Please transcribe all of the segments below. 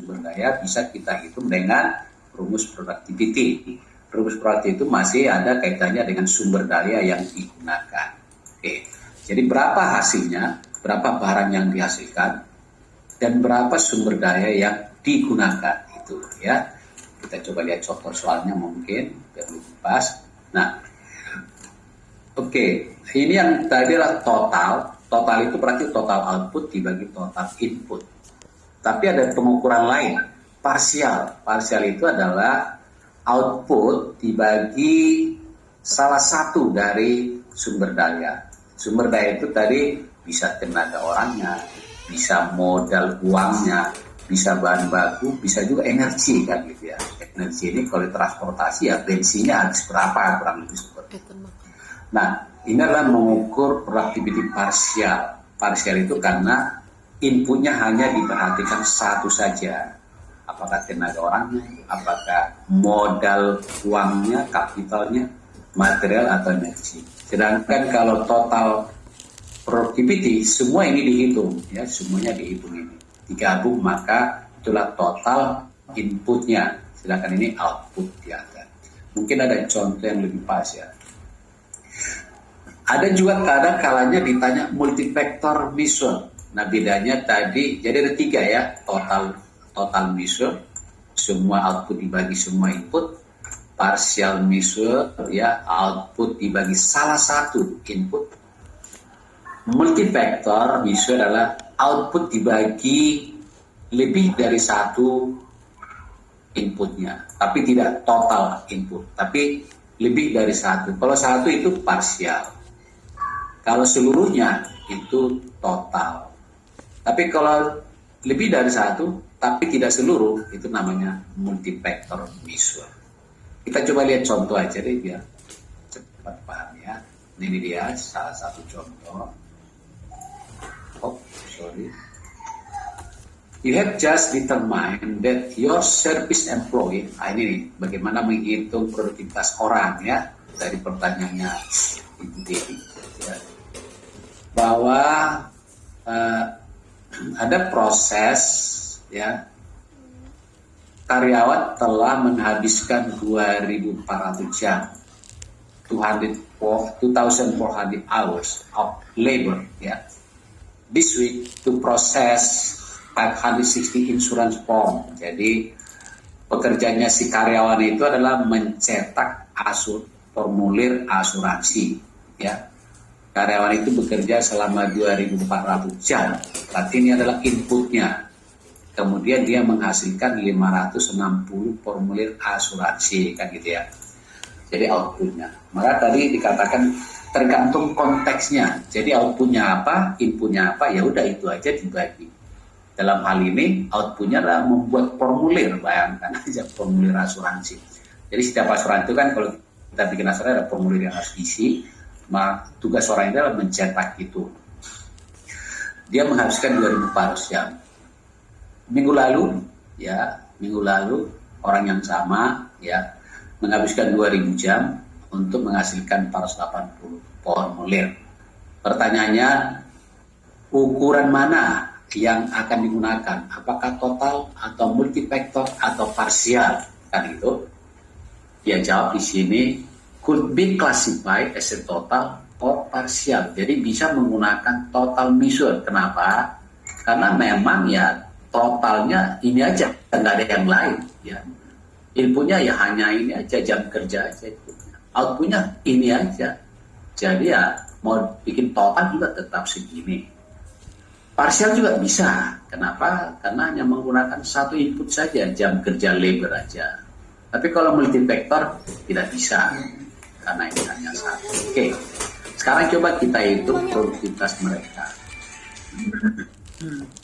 sumber daya bisa kita hitung dengan rumus productivity. Rumus productivity itu masih ada kaitannya dengan sumber daya yang digunakan. Oke. Jadi berapa hasilnya, berapa barang yang dihasilkan, dan berapa sumber daya yang digunakan itu ya. Kita coba lihat contoh soalnya mungkin biar lebih pas. Nah, oke, ini yang tadi adalah total. Total itu berarti total output dibagi total input. Tapi ada pengukuran lain, parsial. Parsial itu adalah output dibagi salah satu dari sumber daya. Sumber daya itu tadi bisa tenaga orangnya, bisa modal uangnya, bisa bahan baku, bisa juga energi kan gitu ya. Energi ini kalau transportasi ya bensinnya habis berapa kurang lebih seperti itu. Nah, ini adalah mengukur productivity parsial. Parsial itu karena inputnya hanya diperhatikan satu saja. Apakah tenaga orangnya, apakah modal uangnya, kapitalnya, material atau energi. Sedangkan kalau total productivity semua ini dihitung ya, semuanya dihitung ini. Digabung maka itulah total inputnya. Sedangkan ini output di atas. Mungkin ada contoh yang lebih pas ya. Ada juga kadang kalanya ditanya multifaktor measure. Nah bedanya tadi jadi ada 3 ya, total measure, semua output dibagi semua input, partial measure ya, output dibagi salah satu input. Multifaktor measure adalah output dibagi lebih dari satu inputnya, tapi tidak total input, tapi lebih dari satu. Kalau satu itu parsial, kalau seluruhnya itu total. Tapi kalau lebih dari satu, tapi tidak seluruh, itu namanya multifaktor measure. Kita coba lihat contoh aja deh biar cepat paham ya. Ini dia salah satu contoh. Oh, sorry. You have just determined that your service employee, ini nih, bagaimana menghitung produktivitas orang ya, dari pertanyaannya Ibu Dewi ya. Bahwa ada proses ya, karyawan telah menghabiskan 2.400 jam, 2,400 hours of labor ya, this week to process 560 insurance form. Jadi pekerjaannya si karyawan itu adalah mencetak formulir asuransi ya. Karyawan itu bekerja selama 2.400 jam. Berarti ini adalah inputnya. Kemudian dia menghasilkan 560 formulir asuransi kan gitu ya. Jadi outputnya. Maka tadi dikatakan tergantung konteksnya. Jadi outputnya apa, inputnya apa, ya udah itu aja dibagi. Dalam hal ini outputnya adalah membuat formulir, bayangkan aja formulir asuransi. Jadi setiap asuransi itu kan kalau kita bikin asuransi ada formulir yang harus diisi. Tugas orang itu adalah mencetak itu. Dia menghabiskan 2.400 jam. Minggu lalu orang yang sama ya menghabiskan 2.000 jam untuk menghasilkan 480 formulir. Pertanyaannya, ukuran mana yang akan digunakan? Apakah total atau multifaktor atau parsial? Kan itu. Dia jawab di sini could be classified as a total or partial. Jadi bisa menggunakan total measure. Kenapa? Karena memang ya totalnya ini aja, nggak ada yang lain. Ya. Inputnya ya hanya ini aja, jam kerja aja. Outputnya ini aja. Jadi ya mau bikin total juga tetap segini. Parsial juga bisa. Kenapa? Karena hanya menggunakan satu input saja, jam kerja labor aja. Tapi kalau multifaktor tidak bisa. Karena ini hanya satu. Oke, sekarang coba kita hitung produktivitas mereka.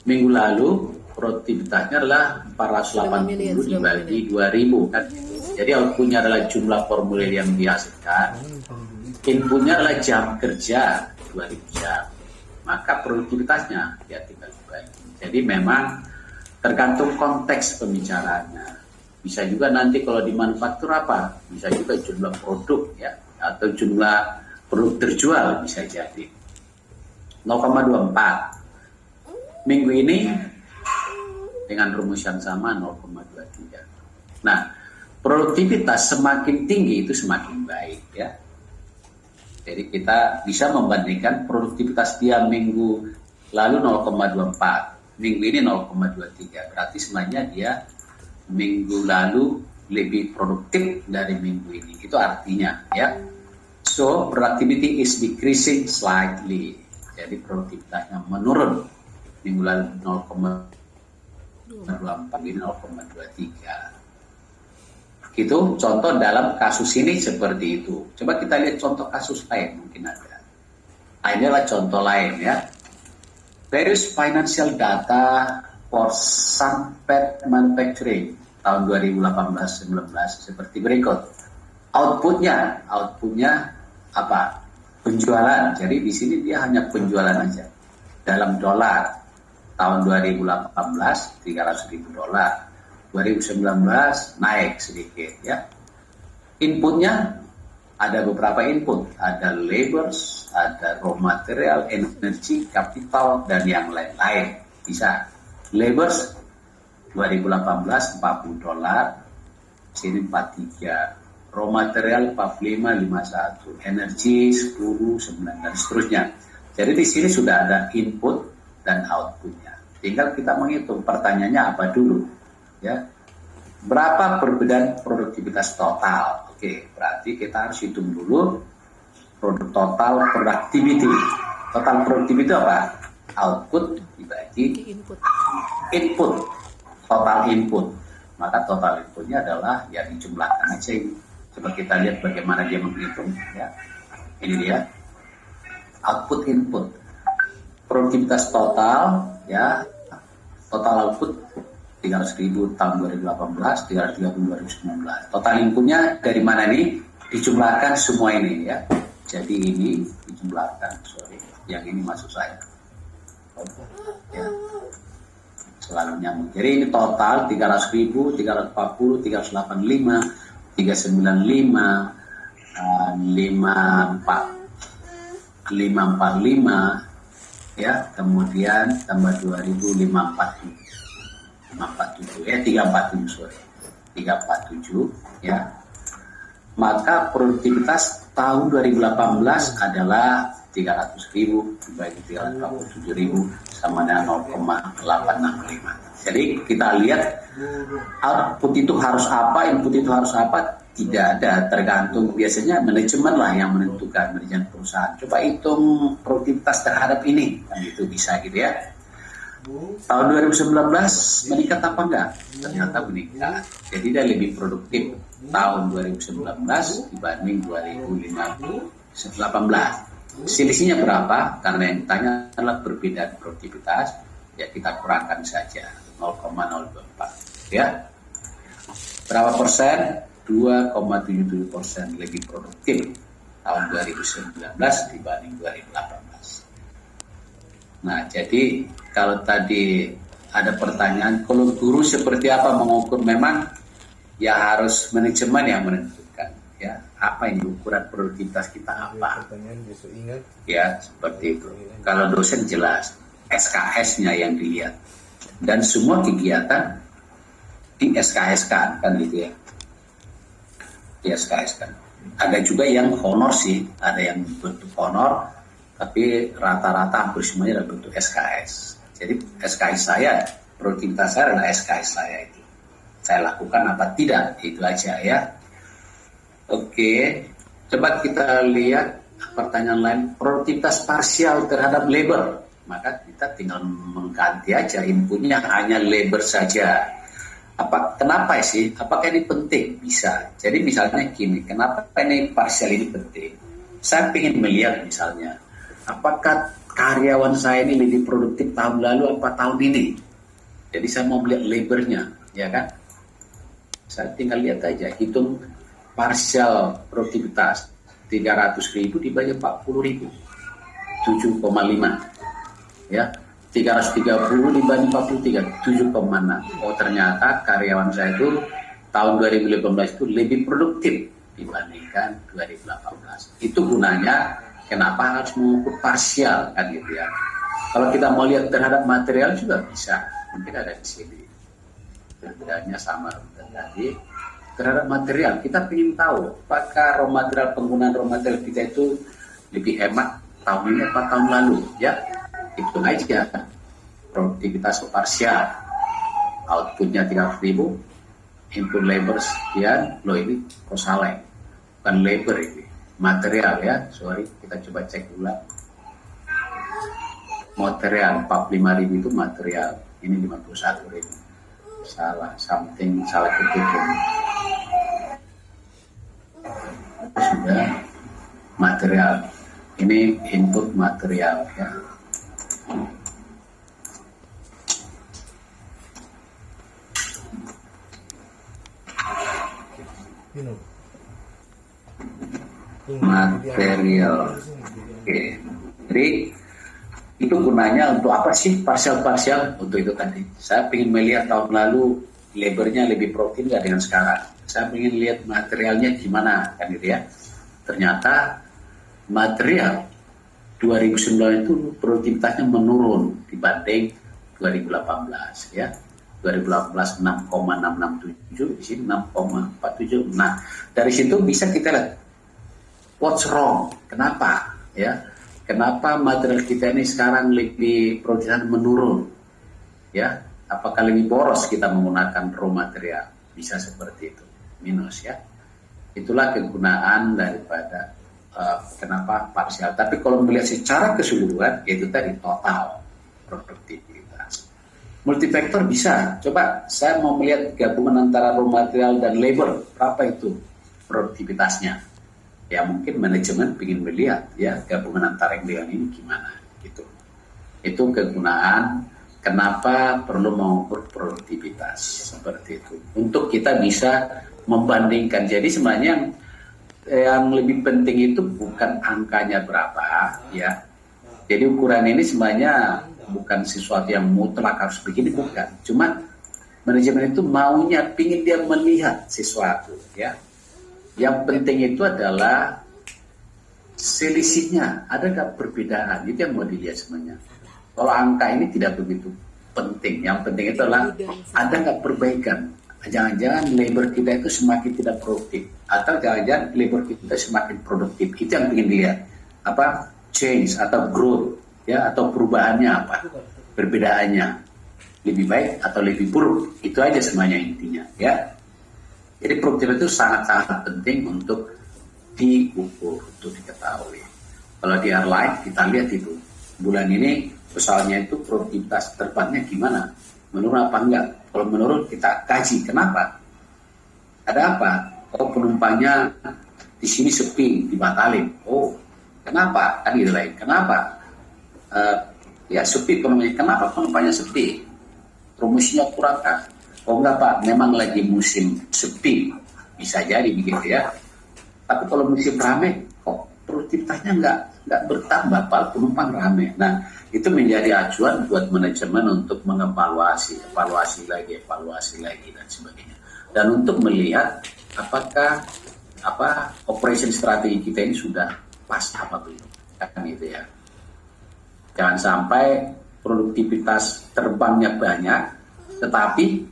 Minggu lalu produktivitasnya adalah 480 dibagi 2.000 kan. Jadi outputnya adalah jumlah formulir yang dihasilkan. Inputnya adalah jam kerja 2.000 jam. Maka produktivitasnya ya tinggal dibagi. Jadi memang tergantung konteks pembicaraannya. Bisa juga nanti kalau di manufaktur apa, bisa juga jumlah produk ya, atau jumlah produk terjual bisa jadi 0,24. Minggu ini dengan rumus yang sama 0,23. Nah, produktivitas semakin tinggi itu semakin baik ya. Jadi kita bisa membandingkan produktivitas dia minggu lalu 0,24, minggu ini 0,23. Berarti sebenarnya dia minggu lalu lebih produktif dari minggu ini. Itu artinya ya. So, productivity is decreasing slightly. Jadi produktivitasnya menurun. Minggu lalu 0,24, ini 0,23. Gitu, contoh dalam kasus ini seperti itu. Coba kita lihat contoh kasus lain mungkin ada. Nah, ini adalah contoh lain ya. Various financial data for Sanpet Manufacturing tahun 2018-19 seperti berikut. Outputnya apa? Penjualan. Jadi di sini dia hanya penjualan aja. Dalam dolar tahun 2018 $300.000. 2019 naik sedikit ya. Inputnya ada beberapa input, ada labors, ada raw material, energy, capital dan yang lain-lain. Bisa. Labors 2018 $40, sini 43. Raw material 45, 51, energi 10, 9 dan seterusnya. Jadi di sini sudah ada input dan outputnya. Tinggal kita menghitung. Pertanyaannya apa dulu? Ya, berapa perbedaan produktivitas total? Oke, berarti kita harus hitung dulu total productivity. Total productivity itu apa? Output dibagi input. Total input. Maka total inputnya adalah ya dijumlahkan aja ini. Coba kita lihat bagaimana dia menghitung ya. Ini dia output input. Produktivitas total ya. Total output 300.000 tahun 2018, 330 2019. Total inputnya dari mana nih? Dijumlahkan semua ini ya. Jadi ini dijumlahkan, yang ini maksud saya. Ya. Selalu nyambung. Jadi ini total 300.000, 340, 385, 395, 545 ya, kemudian tambah 2000 547 ya, 347 ya. Maka produktivitas tahun 2018 adalah 300.000 dibagi 347.000 sama dengan 0,865. Jadi kita lihat output itu harus apa, input itu harus apa, tidak ada, tergantung biasanya manajemen lah yang menentukan, manajemen perusahaan. Coba hitung produktivitas terhadap ini, kan itu bisa gitu ya. Tahun 2019 meningkat apa enggak? Ternyata meningkat. Jadi dia lebih produktif tahun 2019 dibanding 2018. Selisihnya berapa? Karena yang ditanya adalah perbedaan produktivitas, ya kita kurangkan saja 0,024 ya. Berapa persen? 2,77% lebih produktif tahun 2019 dibanding 2018. Nah, jadi kalau tadi ada pertanyaan, kalau guru seperti apa mengukur, memang ya harus manajemen yang menentukan ya, apa ini ukuran produktivitas kita apa. Ya, seperti itu. Kalau dosen jelas SKS-nya yang dilihat. Dan semua kegiatan di SKS-kan, kan gitu ya. Di SKS-kan. Ada juga yang honor sih, ada yang bentuk honor, tapi rata-rata hampir semuanya adalah bentuk SKS. Jadi SKS saya, produktivitas saya adalah SKS saya itu. Saya lakukan apa tidak, itu aja ya. Oke, coba kita lihat pertanyaan lain. Produktivitas parsial terhadap labor. Maka kita tinggal mengganti aja, inputnya hanya labor saja. Kenapa sih? Apakah ini penting? Bisa. Jadi misalnya gini, kenapa ini parsial ini penting? Saya ingin melihat misalnya, apakah karyawan saya ini lebih produktif tahun lalu apa tahun ini? Jadi saya mau melihat labornya, ya kan? Saya tinggal lihat aja, hitung parsial produktivitas 300.000 dibagi 40.000, 7,5 ya, 330 dibanding 43, 7,6. Oh, ternyata karyawan saya itu tahun 2018 itu lebih produktif dibandingkan 2018. Itu gunanya kenapa harus mengukur parsial, kan gitu ya. Kalau kita mau lihat terhadap material juga bisa, mungkin ada di sini. bedanya sama tadi. Terhadap material, kita ingin tahu apakah penggunaan raw material kita itu lebih hemat tahun ini atau tahun lalu, ya. Hitung aja produktivitas parsial, outputnya 300.000, input labor sekian, loh ini kosaleng, bukan labor ini, material ya, sorry, kita coba cek ulang. Material 45.000 itu material, ini 51.000. Salah ketik ini. Sudah material, ini input material ya. Material. Oke. Jadi itu gunanya untuk apa sih parsial-parsial? Untuk itu tadi. Saya ingin melihat tahun lalu labornya lebih produktif nggak dengan sekarang. Saya ingin lihat materialnya gimana kan gitu ya. Ternyata material 2009 itu produktivitasnya menurun dibanding 2018 ya. 2018 6,667, di sini 6,47. Nah, dari situ bisa kita lihat what's wrong, kenapa ya? Kenapa material kita ini sekarang lebih produktivitas menurun? Ya, apakah lebih boros kita menggunakan raw material? Bisa seperti itu, minus ya. Itulah kegunaan daripada kenapa parsial. Tapi kalau melihat secara keseluruhan, yaitu tadi total produktivitas. Multifaktor bisa. Coba saya mau melihat gabungan antara raw material dan labor, berapa itu produktivitasnya? Ya mungkin manajemen ingin melihat ya gabungan antara yang dengan ini gimana gitu. Itu kegunaan kenapa perlu mengukur produktivitas seperti itu. Untuk kita bisa membandingkan. Jadi sebenarnya yang lebih penting itu bukan angkanya berapa ya. Jadi ukuran ini sebenarnya bukan sesuatu yang mutlak harus begini, bukan. Cuma manajemen itu maunya pingin dia melihat sesuatu ya. Yang penting itu adalah selisihnya, ada nggak perbedaan, itu yang mau dilihat sebenarnya. Kalau angka ini tidak begitu penting, yang penting itu adalah ada nggak perbaikan. Jangan-jangan labor kita itu semakin tidak produktif, atau jangan-jangan labor kita semakin produktif, itu yang ingin dilihat. Apa change atau growth ya, atau perubahannya apa, perbedaannya lebih baik atau lebih buruk, itu aja semuanya intinya ya. Jadi produktivitas itu sangat-sangat penting untuk diukur, untuk diketahui. Kalau di airline kita lihat itu bulan ini pesawatnya itu produktivitas terbangnya gimana, menurun apa enggak? Kalau menurun kita kaji kenapa, ada apa? Oh penumpangnya di sini sepi, dibatalin. Oh kenapa? Kan gitu lain. Kenapa? Ya sepi penumpangnya. Kenapa penumpangnya sepi? Promosinya kurang kan? Oh enggak Pak, memang lagi musim sepi, bisa jadi begitu ya. Tapi kalau musim ramai, kok produktivitasnya nggak bertambah, Pak, penumpang ramai. Nah itu menjadi acuan buat manajemen untuk mengevaluasi, evaluasi lagi dan sebagainya. Dan untuk melihat apakah operation strategi kita ini sudah pas apa belum, kan gitu ya. Jangan sampai produktivitas terbangnya banyak, tetapi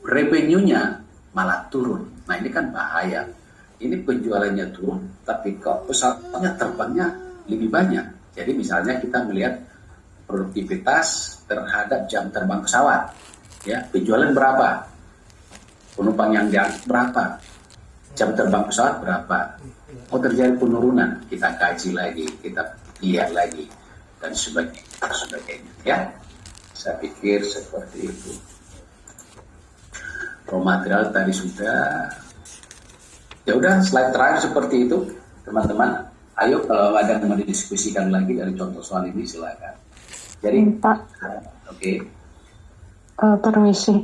revenue-nya malah turun. Nah ini kan bahaya. Ini penjualannya turun, tapi kok pesawatnya terbangnya lebih banyak. Jadi misalnya kita melihat produktivitas terhadap jam terbang pesawat, ya penjualan berapa, penumpang yang diangkut berapa, jam terbang pesawat berapa. Oh terjadi penurunan, kita kaji lagi, kita lihat lagi dan sebagainya. Ya, saya pikir seperti itu. Raw material tadi sudah. Ya udah, slide terakhir seperti itu, teman-teman. Ayo kalau ada yang mau didiskusikan lagi dari contoh soal ini silakan. Jadi, Pak. Oke. Permisi,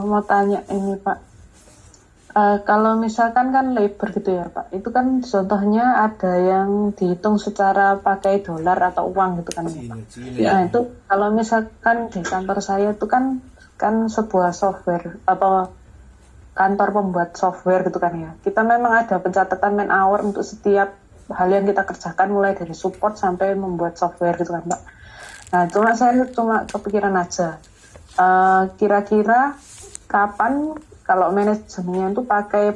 mau tanya ini Pak. Kalau misalkan kan labor gitu ya Pak, itu kan contohnya ada yang dihitung secara pakai dolar atau uang gitu kan ya Pak. Ya. Nah itu kalau misalkan di kantor saya itu kan sebuah software atau kantor pembuat software gitu kan ya. Kita memang ada pencatatan man hour untuk setiap hal yang kita kerjakan, mulai dari support sampai membuat software gitu kan Pak. Nah saya cuma kepikiran aja. kira-kira kapan kalau manajemennya itu pakai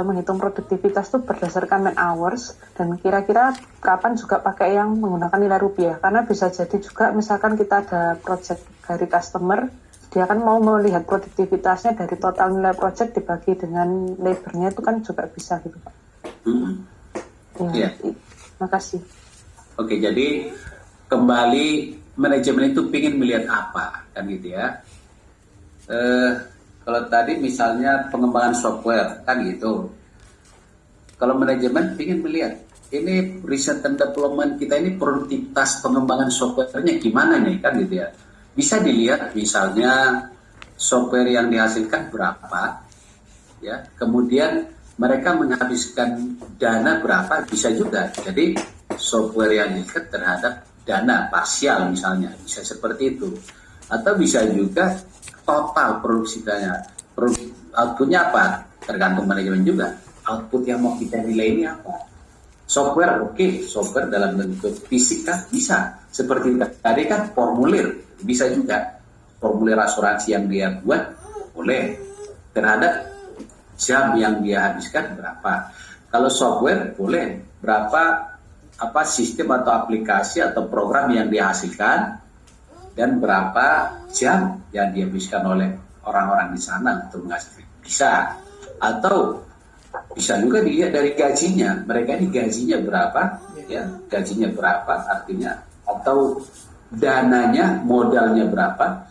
menghitung produktivitas itu berdasarkan man hours, dan kira-kira kapan juga pakai yang menggunakan nilai rupiah, karena bisa jadi juga misalkan kita ada project dari customer, dia kan mau melihat produktivitasnya dari total nilai project dibagi dengan labornya, itu kan juga bisa gitu Pak. Ya, makasih. Oke, jadi kembali manajemen itu ingin melihat apa kan gitu ya. Kalau tadi misalnya pengembangan software kan gitu. Kalau manajemen ingin melihat ini research and development kita ini produktivitas pengembangan softwarenya gimana nih kan gitu ya. Bisa dilihat misalnya software yang dihasilkan berapa ya. Kemudian mereka menghabiskan dana berapa, bisa juga. Jadi software yang diikat terhadap dana parsial misalnya, bisa seperti itu. Atau bisa juga total produksinya. Outputnya apa? Tergantung manajemen juga. Output yang mau kita nilai ini apa? Software, oke. Software dalam bentuk fisik kan bisa. Seperti tadi kan formulir, bisa juga. Formulir asuransi yang dia buat, boleh. Terhadap jam yang dia habiskan berapa. Kalau software, boleh. Berapa sistem atau aplikasi atau program yang dihasilkan, dan berapa jam yang dihabiskan oleh orang-orang di sana untuk menghasilkan. Bisa. Atau bisa juga dilihat dari gajinya. Mereka ini gajinya berapa, ya, gajinya berapa artinya, atau dananya, modalnya berapa,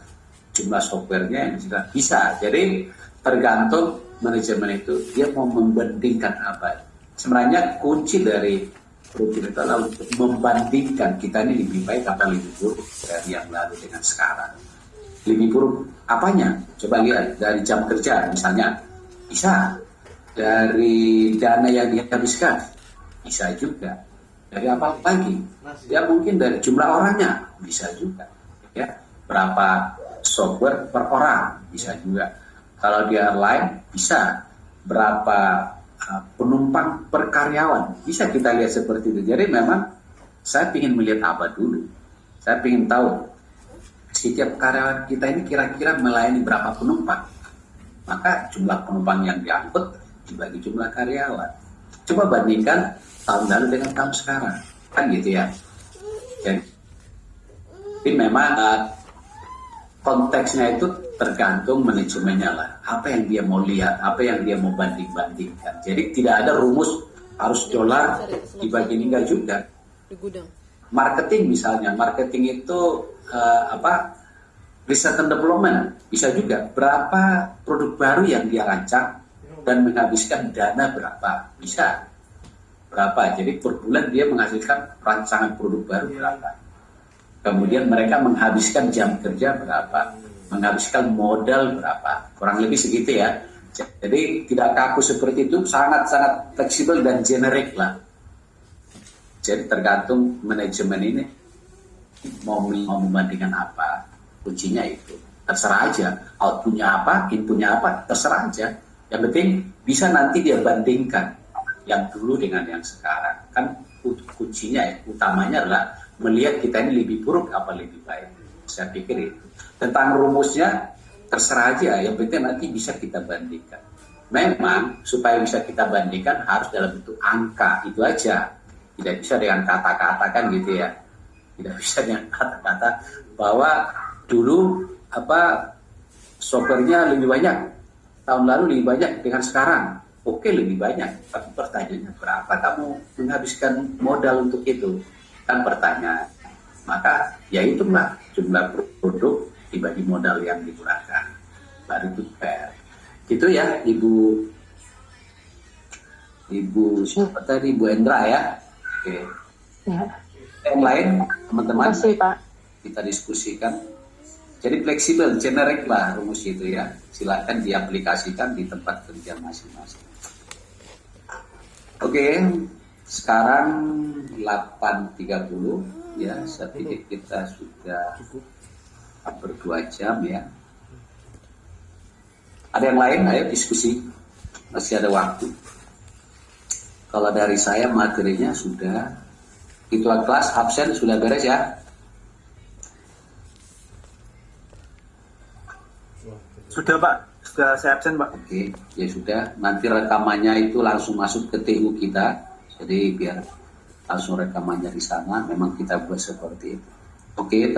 jumlah softwarenya yang bisa. Jadi tergantung manajemen itu dia mau membandingkan apa. Sebenarnya kunci dari produktivitas adalah untuk membandingkan kita ini lebih baik apa lebih buruk dari yang lalu dengan sekarang. Lebih buruk apanya? Coba lihat dari jam kerja misalnya, bisa. Dari dana yang dihabiskan, bisa juga. Dari apa lagi? Ya mungkin dari jumlah orangnya, bisa juga. Ya, berapa software per orang, bisa juga. Kalau di airline, bisa. Berapa penumpang per karyawan, bisa kita lihat seperti itu. Jadi memang saya ingin melihat apa dulu. Saya ingin tahu setiap karyawan kita ini kira-kira melayani berapa penumpang. Maka jumlah penumpang yang diangkut dibagi jumlah karyawan. Coba bandingkan tahun lalu dengan tahun sekarang, kan gitu ya. Jadi memang konteksnya itu tergantung manajemennya lah. Apa yang dia mau lihat, apa yang dia mau banding-bandingkan. Jadi tidak ada rumus harus dolar dibagi enggak juga. Marketing misalnya, marketing itu research and development, bisa juga. Berapa produk baru yang dia rancang dan menghabiskan dana berapa, bisa. Berapa, jadi per bulan dia menghasilkan rancangan produk baru berapa. Kemudian mereka menghabiskan jam kerja berapa, menghabiskan modal berapa, kurang lebih segitu ya. Jadi tidak kaku seperti itu, sangat-sangat fleksibel dan generik lah. Jadi tergantung manajemen ini mau membandingkan apa, kuncinya itu. Terserah aja, outputnya apa, inputnya apa, terserah aja. Yang penting bisa nanti dia bandingkan yang dulu dengan yang sekarang. Kan kuncinya, utamanya adalah melihat kita ini lebih buruk apa lebih baik. Saya pikir itu. Tentang rumusnya terserah aja, yang penting nanti bisa kita bandingkan. Memang supaya bisa kita bandingkan harus dalam bentuk angka, itu aja. Tidak bisa dengan kata-kata kan gitu ya. Tidak bisa dengan kata-kata bahwa dulu softwarenya lebih banyak, tahun lalu lebih banyak dengan sekarang. Oke, lebih banyak, tapi pertanyaannya berapa kamu menghabiskan modal untuk itu? Kan pertanyaan. Maka ya itulah jumlah produk dibagi modal yang digunakan. Baru itu fair. Gitu ya, Ibu siapa tadi? Ibu Endra ya. Oke. Ya. Yang lain, teman-teman, Terima kasih, Pak. Kita diskusikan. Jadi fleksibel, generik lah rumus itu ya. Silakan diaplikasikan di tempat kerja masing-masing. Oke, sekarang 8.30 ya. Saya pikir kita sudah hampir 2 jam ya. Ada yang lain? Ayo diskusi. Masih ada waktu. Kalau dari saya materinya sudah. Itulah kelas, absen sudah beres ya. Sudah Pak, sudah saya absen Pak. Oke, ya sudah. Nanti rekamannya itu langsung masuk ke TU kita. Jadi biar langsung rekamannya di sana. Memang kita buat seperti itu. Oke.